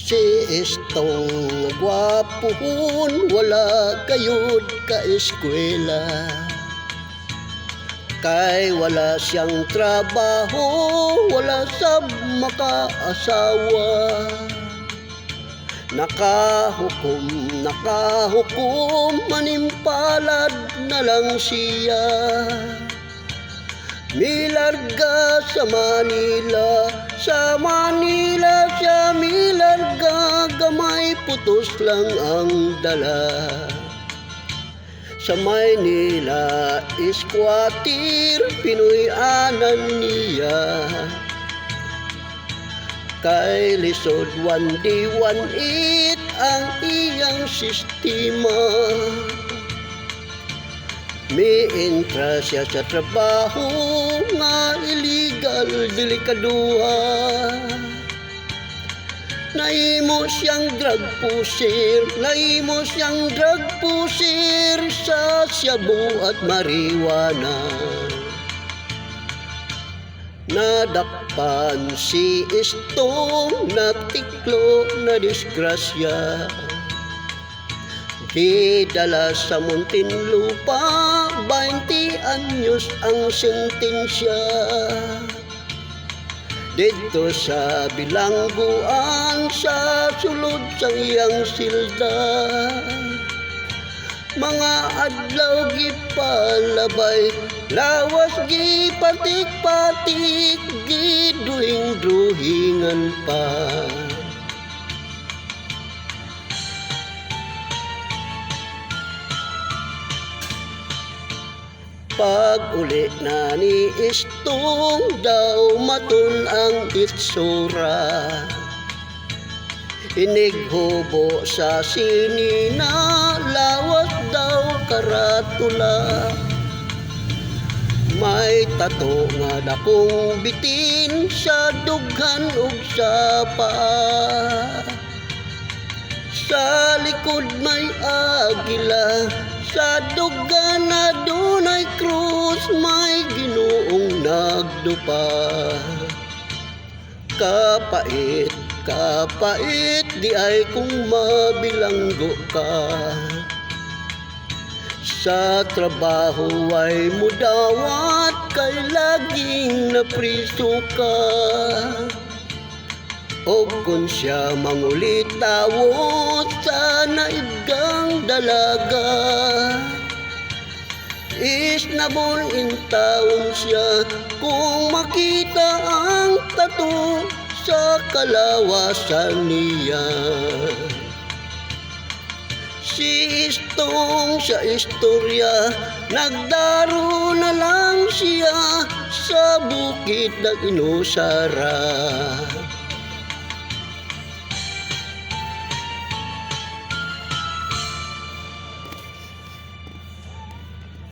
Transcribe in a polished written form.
Si istong gwapuhon, wala kayod ka-eskwela. Kay wala siyang trabaho, wala sab makaasawa. Nakahukom, manimpalad na lang siya. Milarga sa Manila siya milarga, gamay putos lang ang dala. Sa Maynila squatter, Pinoy-anan niya. Kay lisod 1D18 ang iyang sistema. May entra siya sa trabaho nga illegal, delikaduha. Naimo siyang drug pusher sa shabu at marijuana. Nadakpan si istong natiklo na disgrasya. Didala sa Muntinlupa, 20 anyos ang sentensya. Dito sa bilangguan, sa sulod sa iyang silda. Mga adlaw gipalabay, lawas gipatik-patik, giduhing-duhingan pa. Pag uli na ni istong daw maton ang itsura. Inighubo sa sinina, lawas daw karatula. May tato nga dakong bitin sa dughan ug sa paa. Sa likod may agila, sa dughan na dunay krus, may Ginoong nagdupa. Kapait, di ay kung mabilanggo ka. Sa trabaho ay mudawat, kay laging napriso ka. O kung siya mangulitawot sa naidgang dalaga, isnabol in taon siya kung makita ang tato sa kalawasan niya. Si istong sa istorya, nagdaro na lang siya sa bukid na inusara.